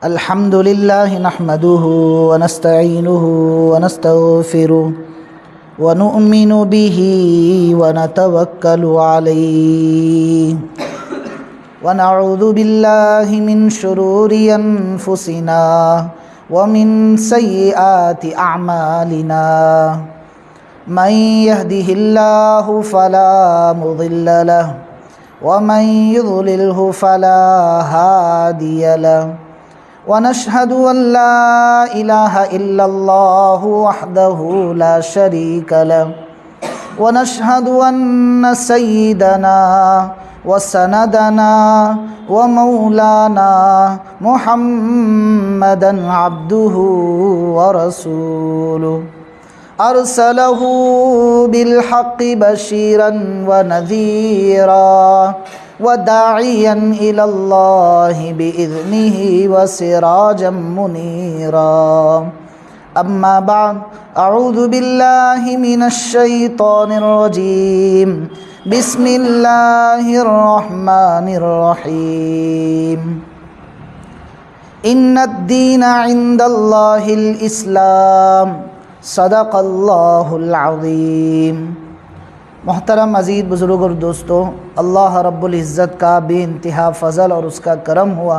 الحمد لله نحمده ونستعينه ونستغفره ونؤمن به ونتوكل عليه ونعوذ بالله من شرور أنفسنا ومن سيئات أعمالنا من يهده الله فلا مضل له ومن يضلله فلا هادي له ونشهد أن لا إله إلا الله وحده لا شريك له ونشهد أن سيدنا وسندنا ومولانا محمدا عبده ورسوله أرسله بالحق بشيرا ونذيرا وداعيا إلى الله بإذنه وسراجا منيرا أما بعد أعوذ بالله من الشيطان الرجيم بسم الله الرحمن الرحيم إن الدين عند الله الإسلام صدق اللہ العظیم۔ محترم عزیز بزرگ اور دوستو، اللہ رب العزت کا بے انتہا فضل اور اس کا کرم ہوا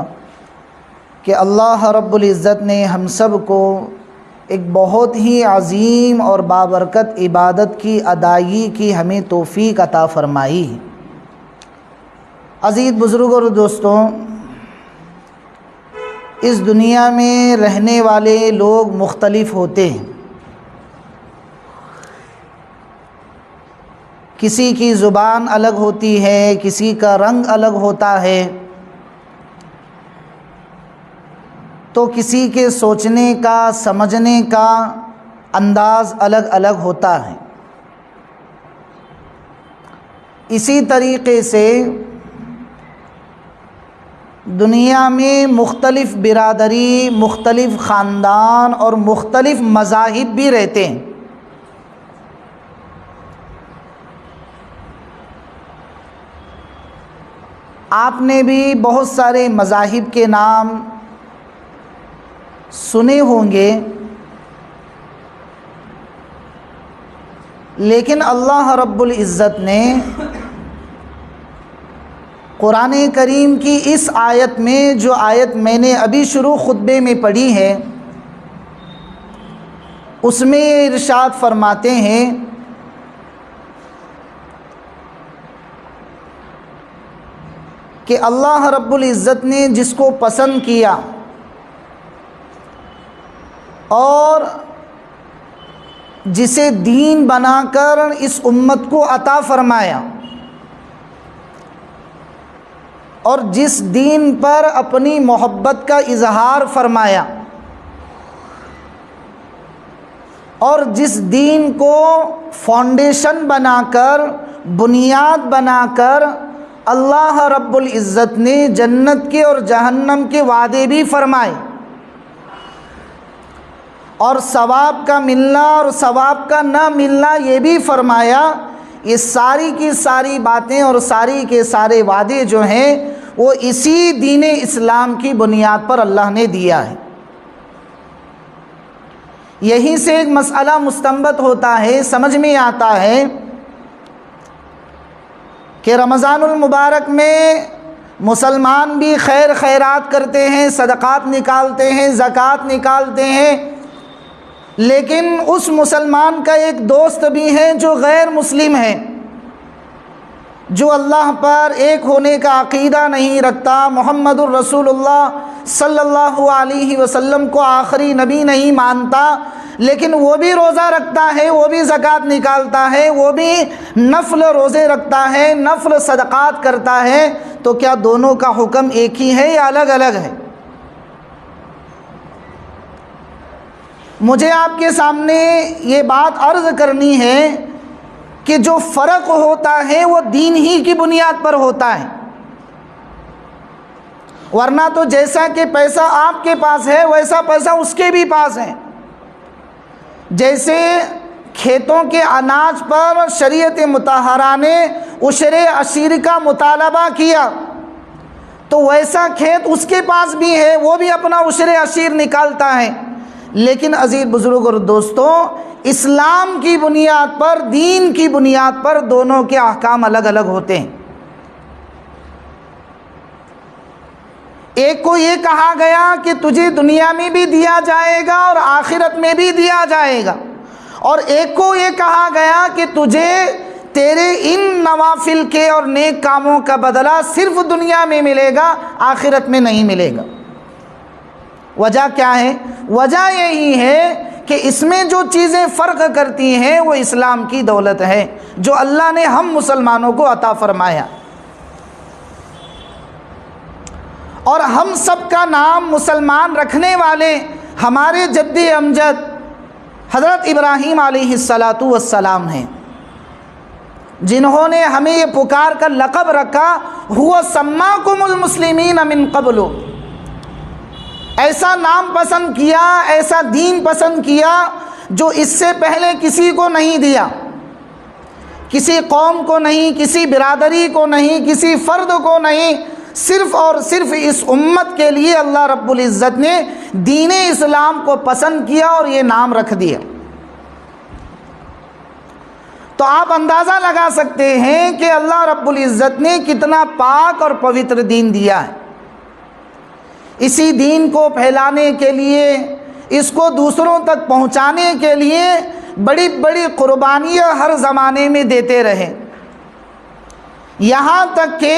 کہ اللہ رب العزت نے ہم سب کو ایک بہت ہی عظیم اور بابرکت عبادت کی ادائیگی کی ہمیں توفیق عطا فرمائی۔ عزیز بزرگ اور دوستو، اس دنیا میں رہنے والے لوگ مختلف ہوتے ہیں۔ کسی کی زبان الگ ہوتی ہے، کسی کا رنگ الگ ہوتا ہے، تو کسی کے سوچنے کا سمجھنے کا انداز الگ الگ ہوتا ہے۔ اسی طریقے سے دنیا میں مختلف برادری، مختلف خاندان اور مختلف مذاہب بھی رہتے ہیں۔ آپ نے بھی بہت سارے مذاہب کے نام سنے ہوں گے، لیکن اللہ رب العزت نے قرآن کریم کی اس آیت میں، جو آیت میں نے ابھی شروع خطبے میں پڑھی ہے، اس میں یہ ارشاد فرماتے ہیں کہ اللہ رب العزت نے جس کو پسند کیا اور جسے دین بنا کر اس امت کو عطا فرمایا اور جس دین پر اپنی محبت کا اظہار فرمایا اور جس دین کو فاؤنڈیشن بنا کر، بنیاد بنا کر اللہ رب العزت نے جنت کے اور جہنم کے وعدے بھی فرمائے اور ثواب کا ملنا اور ثواب کا نہ ملنا یہ بھی فرمایا، یہ ساری کی ساری باتیں اور ساری کے سارے وعدے جو ہیں وہ اسی دین اسلام کی بنیاد پر اللہ نے دیا ہے۔ یہیں سے ایک مسئلہ مستنبط ہوتا ہے، سمجھ میں آتا ہے کہ رمضان المبارک میں مسلمان بھی خیر خیرات کرتے ہیں، صدقات نکالتے ہیں، زکوٰۃ نکالتے ہیں، لیکن اس مسلمان کا ایک دوست بھی ہے جو غیر مسلم ہے، جو اللہ پر ایک ہونے کا عقیدہ نہیں رکھتا، محمد الرسول اللہ صلی اللہ علیہ وسلم کو آخری نبی نہیں مانتا، لیکن وہ بھی روزہ رکھتا ہے، وہ بھی زکوٰۃ نکالتا ہے، وہ بھی نفل روزے رکھتا ہے، نفل صدقات کرتا ہے، تو کیا دونوں کا حکم ایک ہی ہے یا الگ الگ ہے؟ مجھے آپ کے سامنے یہ بات عرض کرنی ہے کہ جو فرق ہوتا ہے وہ دین ہی کی بنیاد پر ہوتا ہے، ورنہ تو جیسا کہ پیسہ آپ کے پاس ہے ویسا پیسہ اس کے بھی پاس ہے۔ جیسے کھیتوں کے اناج پر شریعت مطہرہ نے عشر عشیر کا مطالبہ کیا، تو ویسا کھیت اس کے پاس بھی ہے، وہ بھی اپنا عشر عشیر نکالتا ہے۔ لیکن عزیز بزرگ اور دوستوں، اسلام کی بنیاد پر، دین کی بنیاد پر دونوں کے احکام الگ الگ ہوتے ہیں۔ ایک کو یہ کہا گیا کہ تجھے دنیا میں بھی دیا جائے گا اور آخرت میں بھی دیا جائے گا، اور ایک کو یہ کہا گیا کہ تجھے تیرے ان نوافل کے اور نیک کاموں کا بدلہ صرف دنیا میں ملے گا، آخرت میں نہیں ملے گا۔ وجہ کیا ہے؟ وجہ یہی ہے کہ اس میں جو چیزیں فرق کرتی ہیں وہ اسلام کی دولت ہے جو اللہ نے ہم مسلمانوں کو عطا فرمایا، اور ہم سب کا نام مسلمان رکھنے والے ہمارے جد امجد حضرت ابراہیم علیہ السلام ہیں، جنہوں نے ہمیں یہ پکار کر لقب رکھا هو سماکم المسلمین من قبل، ایسا نام پسند کیا، ایسا دین پسند کیا جو اس سے پہلے کسی کو نہیں دیا، کسی قوم کو نہیں، کسی برادری کو نہیں، کسی فرد کو نہیں، صرف اور صرف اس امت کے لیے اللہ رب العزت نے دین اسلام کو پسند کیا اور یہ نام رکھ دیا۔ تو آپ اندازہ لگا سکتے ہیں کہ اللہ رب العزت نے کتنا پاک اور پوتر دین دیا ہے۔ اسی دین کو پھیلانے کے لیے، اس کو دوسروں تک پہنچانے کے لیے بڑی بڑی قربانیاں ہر زمانے میں دیتے رہے، یہاں تک کہ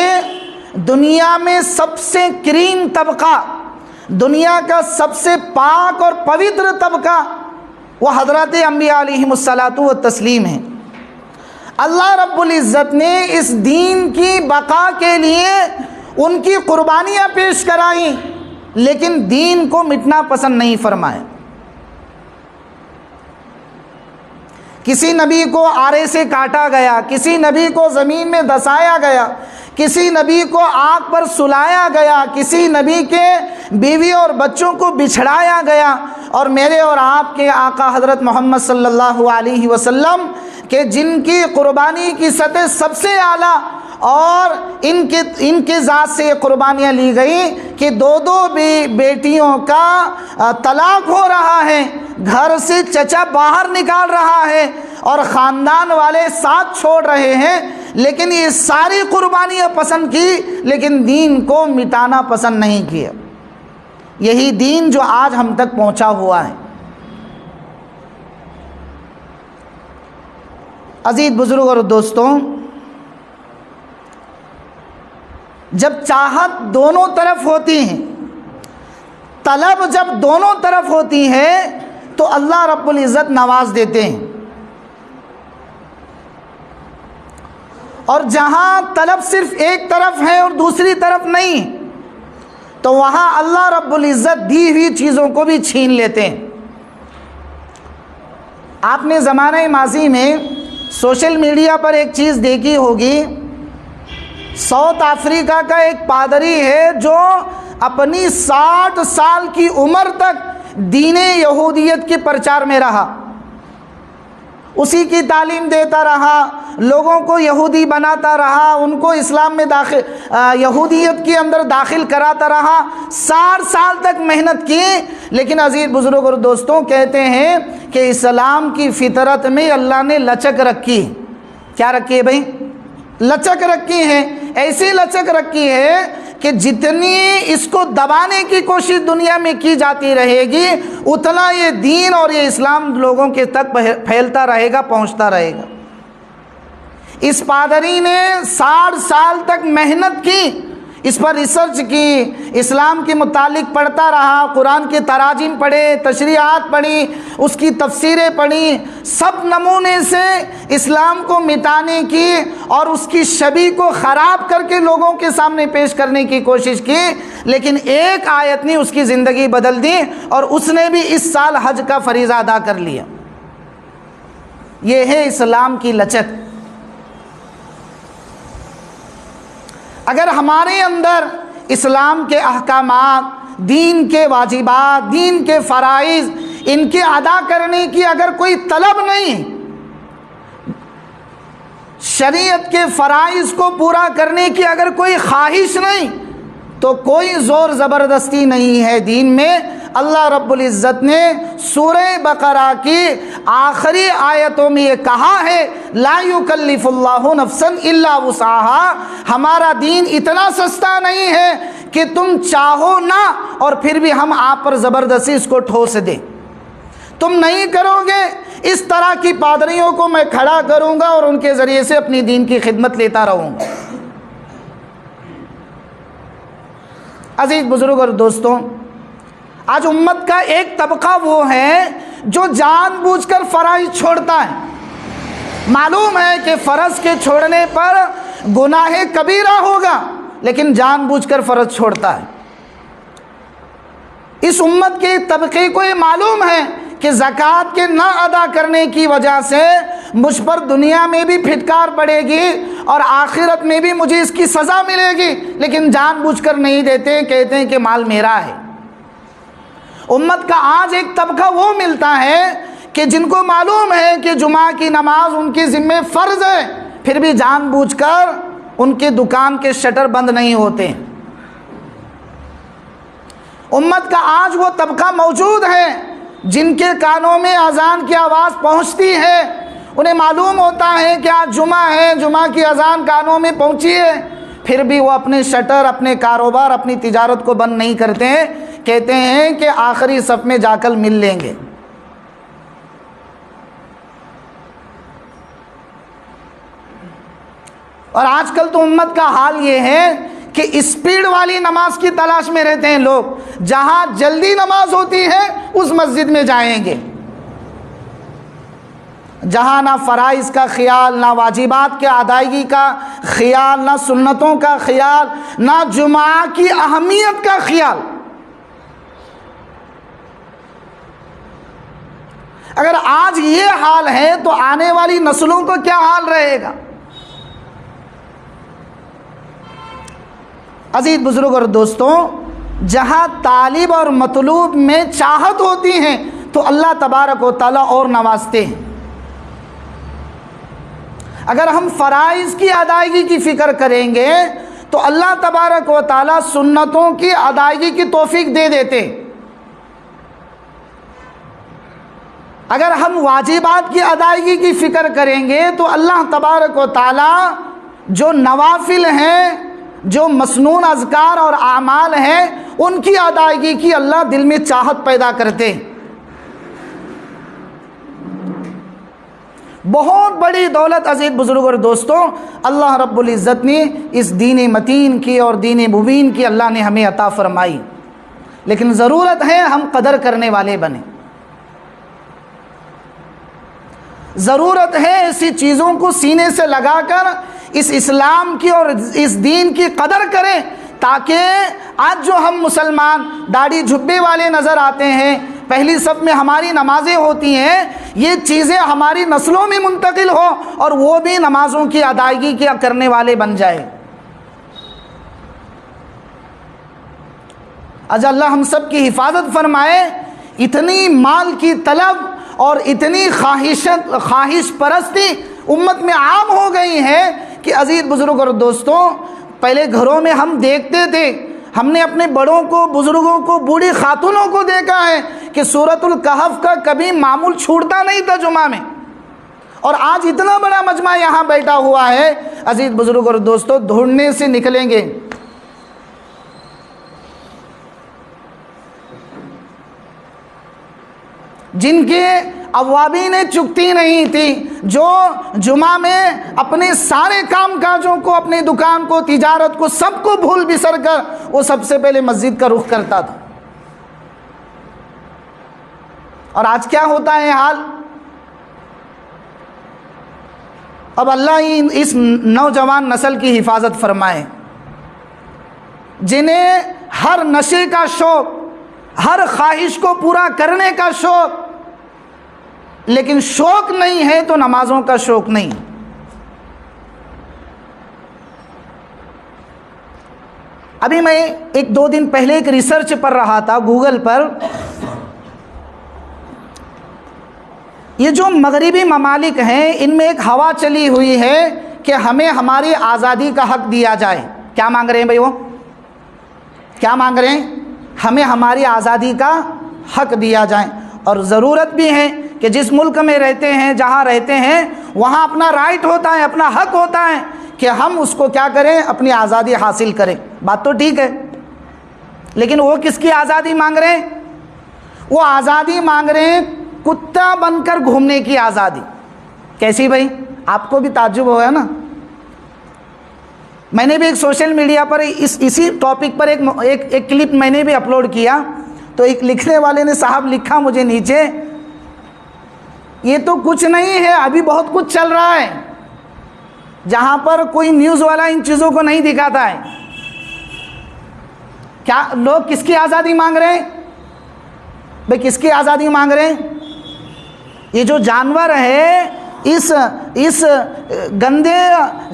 دنیا میں سب سے کریم طبقہ، دنیا کا سب سے پاک اور پوتر طبقہ وہ حضرات انبیاء علیہم الصلاۃ والتسلیم ہیں۔ اللہ رب العزت نے اس دین کی بقا کے لیے ان کی قربانیاں پیش کرائیں، لیکن دین کو مٹنا پسند نہیں فرمایا۔ کسی نبی کو آرے سے کاٹا گیا، کسی نبی کو زمین میں دسایا گیا، کسی نبی کو آگ پر سلایا گیا، کسی نبی کے بیوی اور بچوں کو بچھڑایا گیا، اور میرے اور آپ کے آقا حضرت محمد صلی اللہ علیہ وسلم کہ جن کی قربانی کی سطح سب سے اعلیٰ، اور ان کے ذات سے قربانیاں لی گئیں کہ دو بیٹیوں کا طلاق ہو رہا ہے، گھر سے چچا باہر نکال رہا ہے اور خاندان والے ساتھ چھوڑ رہے ہیں، لیکن یہ ساری قربانیاں پسند کی، لیکن دین کو مٹانا پسند نہیں کیا۔ یہی دین جو آج ہم تک پہنچا ہوا ہے۔ عزیز بزرگ اور دوستوں، جب چاہت دونوں طرف ہوتی ہے، طلب جب دونوں طرف ہوتی ہے تو اللہ رب العزت نواز دیتے ہیں، اور جہاں طلب صرف ایک طرف ہے اور دوسری طرف نہیں تو وہاں اللہ رب العزت دی ہوئی چیزوں کو بھی چھین لیتے ہیں۔ آپ نے زمانہ ماضی میں سوشل میڈیا پر ایک چیز دیکھی ہوگی، ساؤتھ افریقہ کا ایک پادری ہے جو اپنی 60 سال کی عمر تک دین یہودیت کے پرچار میں رہا، اسی کی تعلیم دیتا رہا، لوگوں کو یہودی بناتا رہا، ان کو اسلام میں یہودیت کے اندر داخل کراتا رہا، 60 سال تک محنت کی۔ لیکن عزیز بزرگ اور دوستوں، کہتے ہیں کہ اسلام کی فطرت میں اللہ نے لچک رکھی۔ کیا رکھی ہے بھائی؟ لچک رکھی ہے، ایسی لچک رکھی ہے کہ جتنی اس کو دبانے کی کوشش دنیا میں کی جاتی رہے گی، اتنا یہ دین اور یہ اسلام لوگوں کے تک پھیلتا رہے گا، پہنچتا رہے گا۔ اس پادری نے 60 سال تک محنت کی، اس پر ریسرچ کی، اسلام کے متعلق پڑھتا رہا، قرآن کے تراجم پڑھے، تشریحات پڑھی، اس کی تفسیریں پڑھی، سب نمونے سے اسلام کو مٹانے کی اور اس کی شبیہ کو خراب کر کے لوگوں کے سامنے پیش کرنے کی کوشش کی، لیکن ایک آیت نے اس کی زندگی بدل دی اور اس نے بھی اس سال حج کا فریضہ ادا کر لیا۔ یہ ہے اسلام کی لچک۔ اگر ہمارے اندر اسلام کے احکامات، دین کے واجبات، دین کے فرائض، ان کے ادا کرنے کی اگر کوئی طلب نہیں، شریعت کے فرائض کو پورا کرنے کی اگر کوئی خواہش نہیں، تو کوئی زور زبردستی نہیں ہے دین میں۔ اللہ رب العزت نے سورہ بقرہ کی آخری آیتوں میں یہ کہا ہے لا یکلف اللہ نفسا الا وسعها، ہمارا دین اتنا سستا نہیں ہے کہ تم چاہو نہ اور پھر بھی ہم آپ پر زبردستی اس کو ٹھوس دیں۔ تم نہیں کرو گے، اس طرح کی پادریوں کو میں کھڑا کروں گا اور ان کے ذریعے سے اپنی دین کی خدمت لیتا رہوں گا۔ عزیز بزرگ اور دوستوں، آج امت کا ایک طبقہ وہ ہے جو جان بوجھ کر فرائض چھوڑتا ہے، معلوم ہے کہ فرض کے چھوڑنے پر گناہ کبیرہ ہوگا لیکن جان بوجھ کر فرض چھوڑتا ہے۔ اس امت کے طبقے کو یہ معلوم ہے کہ زکوٰۃ کے نہ ادا کرنے کی وجہ سے مجھ پر دنیا میں بھی پھٹکار پڑے گی اور آخرت میں بھی مجھے اس کی سزا ملے گی، لیکن جان بوجھ کر نہیں دیتے، کہتے ہیں کہ مال میرا ہے۔ امت کا آج ایک طبقہ وہ ملتا ہے کہ جن کو معلوم ہے کہ جمعہ کی نماز ان کے ذمہ فرض ہے، پھر بھی جان بوجھ کر ان کے دکان کے شٹر بند نہیں ہوتے۔ امت کا آج وہ طبقہ موجود ہے جن کے کانوں میں اذان کی آواز پہنچتی ہے، انہیں معلوم ہوتا ہے کہ آج جمعہ ہے، جمعہ کی اذان کانوں میں پہنچی ہے، پھر بھی وہ اپنے شٹر، اپنے کاروبار، اپنی تجارت کو بند نہیں کرتے ہیں، کہتے ہیں کہ آخری صف میں جا کر مل لیں گے۔ اور آج کل تو امت کا حال یہ ہے کہ اسپیڈ والی نماز کی تلاش میں رہتے ہیں لوگ، جہاں جلدی نماز ہوتی ہے اس مسجد میں جائیں گے، جہاں نہ فرائض کا خیال، نہ واجبات کے ادائیگی کا خیال، نہ سنتوں کا خیال، نہ جمعہ کی اہمیت کا خیال۔ اگر آج یہ حال ہے تو آنے والی نسلوں کو کیا حال رہے گا؟ عزیز بزرگ اور دوستوں، جہاں طالب اور مطلوب میں چاہت ہوتی ہیں تو اللہ تبارک و تعالیٰ اور نوازتے ہیں۔ اگر ہم فرائض کی ادائیگی کی فکر کریں گے تو اللہ تبارک و تعالیٰ سنتوں کی ادائیگی کی توفیق دے دیتے۔ اگر ہم واجبات کی ادائیگی کی فکر کریں گے تو اللہ تبارک و تعالیٰ جو نوافل ہیں، جو مسنون اذکار اور اعمال ہیں، ان کی ادائیگی کی اللہ دل میں چاہت پیدا کرتے۔ بہت بڑی دولت عزیز بزرگ اور دوستوں اللہ رب العزت نے اس دین متین کی اور دین مبین کی اللہ نے ہمیں عطا فرمائی، لیکن ضرورت ہے ہم قدر کرنے والے بنیں۔ ضرورت ہے ایسی چیزوں کو سینے سے لگا کر اس اسلام کی اور اس دین کی قدر کریں، تاکہ آج جو ہم مسلمان داڑھی جھبے والے نظر آتے ہیں، پہلی صف میں ہماری نمازیں ہوتی ہیں، یہ چیزیں ہماری نسلوں میں منتقل ہو اور وہ بھی نمازوں کی ادائیگی کیا کرنے والے بن جائے۔ آج اللہ ہم سب کی حفاظت فرمائے۔ اتنی مال کی طلب اور اتنی خواہش پرستی امت میں عام ہو گئی ہے کہ عزیز بزرگ اور دوستوں، پہلے گھروں میں ہم دیکھتے تھے، ہم نے اپنے بڑوں کو، بزرگوں کو، بوڑھی خاتونوں کو دیکھا ہے کہ سورۃ الکہف کا کبھی معمول چھوٹتا نہیں تھا جمعہ میں، اور آج اتنا بڑا مجمع یہاں بیٹھا ہوا ہے۔ عزیز بزرگ اور دوستوں، ڈھونڈنے سے نکلیں گے، جن کے اوابینیں چکتی نہیں تھی، جو جمعہ میں اپنے سارے کام کاجوں کو، اپنی دکان کو، تجارت کو، سب کو بھول بسر کر وہ سب سے پہلے مسجد کا رخ کرتا تھا۔ اور آج کیا ہوتا ہے حال؟ اب اللہ اس نوجوان نسل کی حفاظت فرمائے، جنہیں ہر نشے کا شوق، ہر خواہش کو پورا کرنے کا شوق، لیکن شوق نہیں ہے تو نمازوں کا شوق نہیں۔ ابھی میں ایک دو دن پہلے ایک ریسرچ پڑھ رہا تھا گوگل پر، یہ جو مغربی ممالک ہیں ان میں ایک ہوا چلی ہوئی ہے کہ ہمیں ہماری آزادی کا حق دیا جائے۔ کیا مانگ رہے ہیں بھائی؟ وہ کیا مانگ رہے ہیں؟ ہمیں ہماری آزادی کا حق دیا جائے، اور ضرورت بھی ہے کہ جس ملک میں رہتے ہیں، جہاں رہتے ہیں، وہاں اپنا رائٹ ہوتا ہے، اپنا حق ہوتا ہے کہ ہم اس کو کیا کریں، اپنی آزادی حاصل کریں۔ بات تو ٹھیک ہے، لیکن وہ کس کی آزادی مانگ رہے ہیں؟ وہ آزادی مانگ رہے ہیں کتا بن کر گھومنے کی آزادی۔ کیسی بھائی؟ آپ کو بھی تعجب ہوگا نا۔ میں نے بھی ایک سوشل میڈیا پر اسی ٹاپک پر ایک کلپ میں نے بھی اپلوڈ کیا، تو ایک لکھنے والے نے صاحب لکھا مجھے نیچے، یہ تو کچھ نہیں ہے، ابھی بہت کچھ چل رہا ہے جہاں پر کوئی نیوز والا ان چیزوں کو نہیں دکھاتا ہے۔ کیا لوگ کس کی آزادی مانگ رہے ہیں بھئی؟ کس کی آزادی مانگ رہے ہیں؟ یہ جو جانور ہے، اس گندے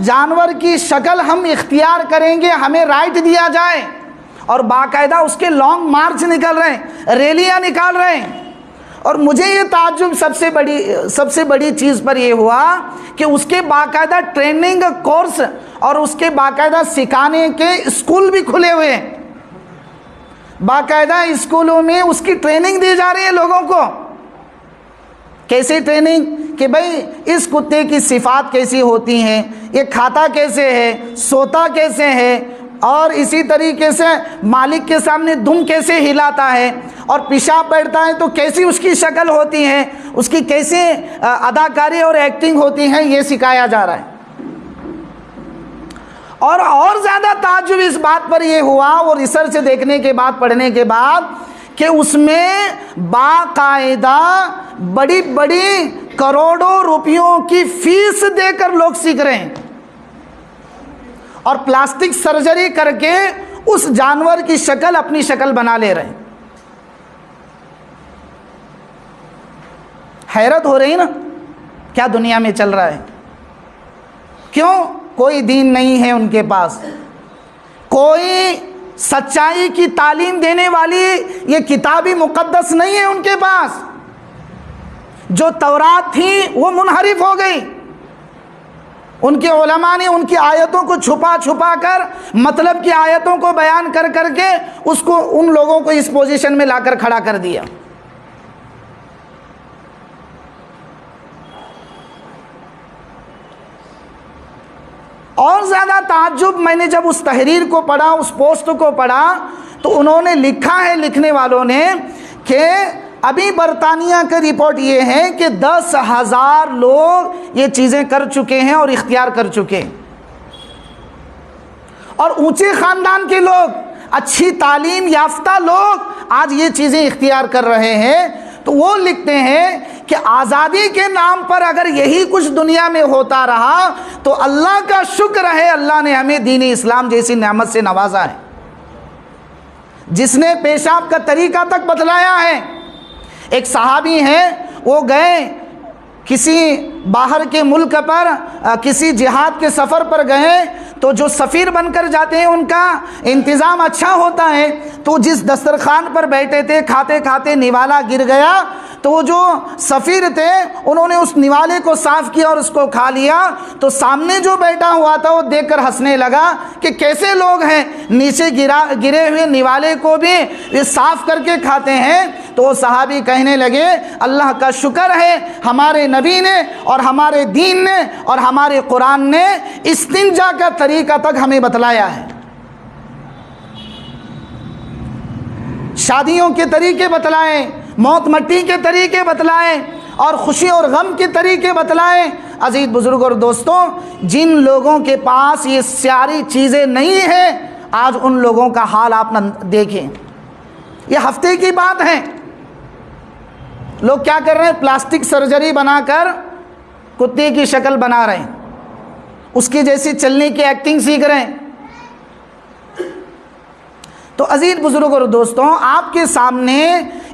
جانور کی شکل ہم اختیار کریں گے، ہمیں رائٹ دیا جائے، اور باقاعدہ اس کے لانگ مارچ نکل رہے ہیں، ریلیاں نکال رہے ہیں۔ اور مجھے یہ تعجب سب سے بڑی چیز پر یہ ہوا کہ اس کے باقاعدہ ٹریننگ کورس اور اس کے باقاعدہ سکھانے کے اسکول بھی کھلے ہوئے ہیں، باقاعدہ اسکولوں میں اس کی ٹریننگ دی جا رہی ہے لوگوں کو۔ کیسے ٹریننگ؟ کہ بھئی اس کتے کی صفات کیسی ہوتی ہیں، یہ کھاتا کیسے ہے، سوتا کیسے ہے، اور اسی طریقے سے مالک کے سامنے دم کیسے ہلاتا ہے، اور پیشاب بیٹھتا ہے تو کیسی اس کی شکل ہوتی ہے، اس کی کیسے اداکاری اور ایکٹنگ ہوتی ہے، یہ سکھایا جا رہا ہے۔ اور زیادہ تعجب اس بات پر یہ ہوا، وہ ریسرچ دیکھنے کے بعد، پڑھنے کے بعد، کہ اس میں باقاعدہ بڑی بڑی کروڑوں روپیوں کی فیس دے کر لوگ سیکھ رہے ہیں، اور پلاسٹک سرجری کر کے اس جانور کی شکل اپنی شکل بنا لے رہے ہیں۔ حیرت ہو رہی نا کیا دنیا میں چل رہا ہے؟ کیوں؟ کوئی دین نہیں ہے ان کے پاس، کوئی سچائی کی تعلیم دینے والی یہ کتابی مقدس نہیں ہے ان کے پاس۔ جو تورات تھی وہ منحرف ہو گئی، ان کے علماء نے ان کی آیتوں کو چھپا چھپا کر، مطلب کی آیتوں کو بیان کر کر کے اس کو ان لوگوں کو اس پوزیشن میں لا کر کھڑا کر دیا۔ اور زیادہ تعجب میں نے جب اس تحریر کو پڑھا، اس پوسٹ کو پڑھا، تو انہوں نے لکھا ہے، لکھنے والوں نے، کہ ابھی برطانیہ کا رپورٹ یہ ہے کہ 10,000 لوگ یہ چیزیں کر چکے ہیں اور اختیار کر چکے ہیں، اور اونچے خاندان کے لوگ، اچھی تعلیم یافتہ لوگ آج یہ چیزیں اختیار کر رہے ہیں۔ تو وہ لکھتے ہیں کہ آزادی کے نام پر اگر یہی کچھ دنیا میں ہوتا رہا تو اللہ کا شکر ہے اللہ نے ہمیں دین اسلام جیسی نعمت سے نوازا ہے، جس نے پیشاب کا طریقہ تک بتلایا ہے۔ ایک صحابی ہیں، وہ گئے کسی باہر کے ملک پر، کسی جہاد کے سفر پر گئے، تو جو سفیر بن کر جاتے ہیں ان کا انتظام اچھا ہوتا ہے، تو جس دسترخوان پر بیٹھے تھے، کھاتے کھاتے نوالا گر گیا، تو وہ جو سفیر تھے انہوں نے اس نوالے کو صاف کیا اور اس کو کھا لیا۔ تو سامنے جو بیٹھا ہوا تھا وہ دیکھ کر ہنسنے لگا کہ کیسے لوگ ہیں، نیچے گرے ہوئے نوالے کو بھی یہ صاف کر کے کھاتے ہیں۔ تو وہ صحابی کہنے لگے اللہ کا شکر ہے ہمارے نبی نے اور ہمارے دین نے اور ہمارے قرآن نے استنجا کا طریقہ تک ہمیں بتلایا ہے، شادیوں کے طریقے بتلائے، موت مٹی کے طریقے بتلائے، اور خوشی اور غم کے طریقے بتلائے۔ عزیز بزرگ اور دوستوں، جن لوگوں کے پاس یہ ساری چیزیں نہیں ہیں، آج ان لوگوں کا حال آپ نہ دیکھیں۔ یہ ہفتے کی بات ہے، لوگ کیا کر رہے ہیں؟ پلاسٹک سرجری بنا کر کتے کی شکل بنا رہے ہیں، اس کی جیسی چلنے کی ایکٹنگ سیکھ رہے ہیں۔ تو عزیز بزرگ اور دوستوں، آپ کے سامنے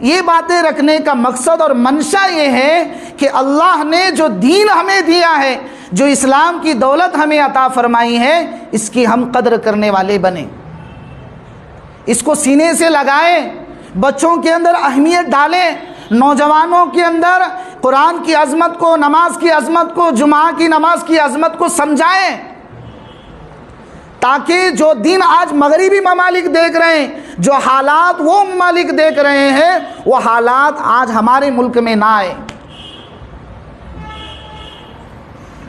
یہ باتیں رکھنے کا مقصد اور منشا یہ ہے کہ اللہ نے جو دین ہمیں دیا ہے، جو اسلام کی دولت ہمیں عطا فرمائی ہے، اس کی ہم قدر کرنے والے بنیں، اس کو سینے سے لگائیں، بچوں کے اندر اہمیت ڈالیں، نوجوانوں کے اندر قرآن کی عظمت کو، نماز کی عظمت کو، جمعہ کی نماز کی عظمت کو سمجھائیں۔ تاکہ جو دین آج مغربی ممالک دیکھ رہے ہیں، جو حالات وہ ممالک دیکھ رہے ہیں، وہ حالات آج ہمارے ملک میں نہ آئے۔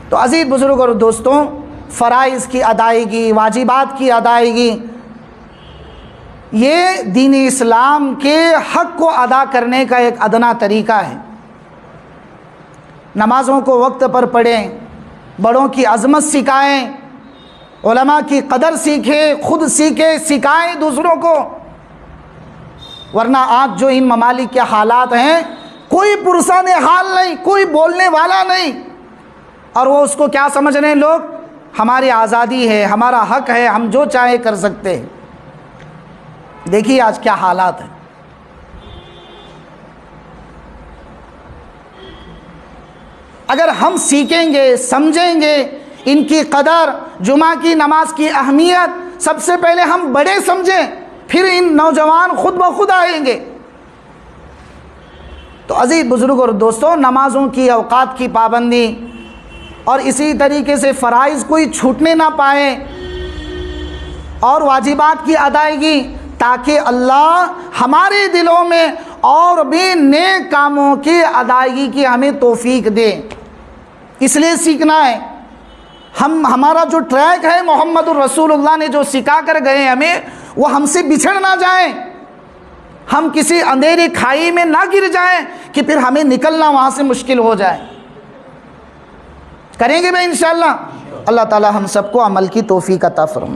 تو عزیز بزرگ اور دوستوں، فرائض کی ادائیگی، واجبات کی ادائیگی، یہ دین اسلام کے حق کو ادا کرنے کا ایک ادنا طریقہ ہے۔ نمازوں کو وقت پر پڑھیں، بڑوں کی عظمت سکھائیں، علماء کی قدر سیکھیں، خود سیکھیں، سکھائیں دوسروں کو، ورنہ آج جو ان ممالک کے حالات ہیں، کوئی پرسان حال نہیں، کوئی بولنے والا نہیں، اور وہ اس کو کیا سمجھ رہے ہیں لوگ؟ ہماری آزادی ہے، ہمارا حق ہے، ہم جو چاہے کر سکتے ہیں۔ دیکھیے آج کیا حالات ہیں۔ اگر ہم سیکھیں گے، سمجھیں گے ان کی قدر، جمعہ کی نماز کی اہمیت، سب سے پہلے ہم بڑے سمجھیں، پھر ان نوجوان خود بخود آئیں گے۔ تو عزیز بزرگ اور دوستوں، نمازوں کی اوقات کی پابندی اور اسی طریقے سے فرائض کوئی چھوٹنے نہ پائے، اور واجبات کی ادائیگی، تاکہ اللہ ہمارے دلوں میں اور بھی نیک کاموں کی ادائیگی کی ہمیں توفیق دے۔ اس لیے سیکھنا ہے۔ ہمارا جو ٹریک ہے، محمد الرسول اللہ نے جو سکھا کر گئے ہمیں، وہ ہم سے بچھڑ نہ جائیں، ہم کسی اندھیری کھائی میں نہ گر جائیں کہ پھر ہمیں نکلنا وہاں سے مشکل ہو جائے۔ کریں گے بھائی انشاءاللہ۔ اللہ تعالی ہم سب کو عمل کی توفیق عطا فرمائے۔